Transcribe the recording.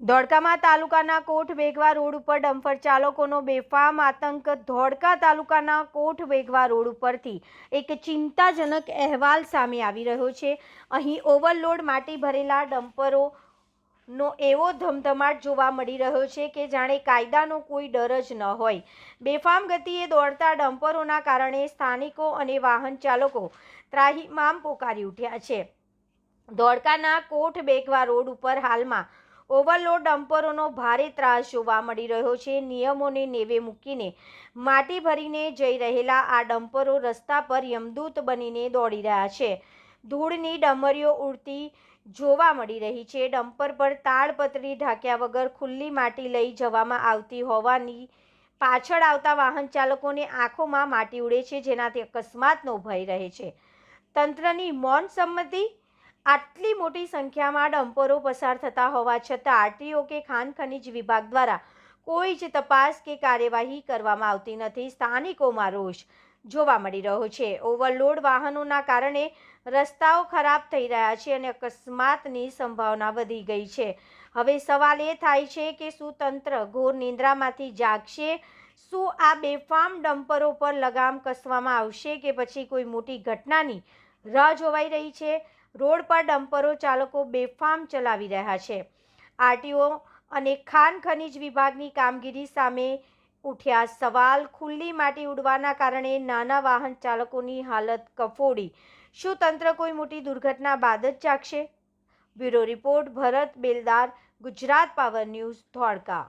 ધોળકામાં તાલુકાના કોઠ વેગવા રોડ ઉપર ડમ્પર ચાલકોનો બેફામ આતંક। ધોળકા તાલુકાના કોઠ વેગવા રોડ ઉપરથી એક ચિંતાજનક અહેવાલ સામે આવી રહ્યો છે। અહીં ઓવરલોડ માટી ભરેલા ડમ્પરોનો એવો ધમધમાટ જોવા મળી રહ્યો છે કે જાણે કાયદાનો કોઈ ડર જ ન હોય। બેફામ ગતિએ દોડતા ડમ્પરોના કારણે સ્થાનિકો અને વાહન ચાલકો ત્રાહિમામ પોકારી ઉઠ્યા છે। ધોળકાના કોઠ વેગવા રોડ ઉપર હાલમાં ઓવરલોડ ડમ્પરોનો ભારે ત્રાસ જોવા મળી રહ્યો છે। નિયમોને નેવે મૂકીને માટી ભરીને જઈ રહેલા આ ડમ્પરો રસ્તા પર યમદૂત બનીને દોડી રહ્યા છે। ધૂળની ડમરીઓ ઉડતી જોવા મળી રહી છે। ડમ્પર પર તાડપત્રી ઢાંક્યા વગર ખુલ્લી માટી લઈ જવામાં આવતી હોવાની પાછળ આવતા વાહન ચાલકોને આંખોમાં માટી ઉડે છે, જેનાથી અકસ્માતનો ભય રહે છે। તંત્રની મૌન સંમતિ। આટલી મોટી સંખ્યામાં ડમ્પરો પસાર થતા હોવા છતાં આરટીઓ કે ખાણ ખનીજ વિભાગ દ્વારા કોઈ જ તપાસ કે કાર્યવાહી કરવામાં આવતી નથી। સ્થાનિકોમાં રોષ જોવા મળી રહ્યો છે। ઓવરલોડ વાહનોના કારણે રસ્તાઓ ખરાબ થઈ રહ્યા છે અને અકસ્માતની સંભાવના વધી ગઈ છે। હવે સવાલ એ થાય છે કે શું તંત્ર ઘોર નિંદ્રામાંથી જાગશે? શું આ બેફામ ડમ્પરો પર લગામ કસવામાં આવશે કે પછી કોઈ મોટી ઘટનાની રાહ જોવાઈ રહી છે? રોડ પર ડમ્પરો ચાલકો બેફામ ચલાવી રહ્યા છે। આરટીઓ અને ખાણ ખનીજ વિભાગની કામગીરી સામે ઉઠ્યા સવાલ। ખુલ્લી માટી ઉડવાના કારણે નાના વાહન ચાલકોની હાલત કફોડી। શું તંત્ર કોઈ મોટી દુર્ઘટના બાદ જ જાગશે? બ્યુરો રિપોર્ટ, ભરત બેલદાર, ગુજરાત પાવર ન્યૂઝ, ધોળકા।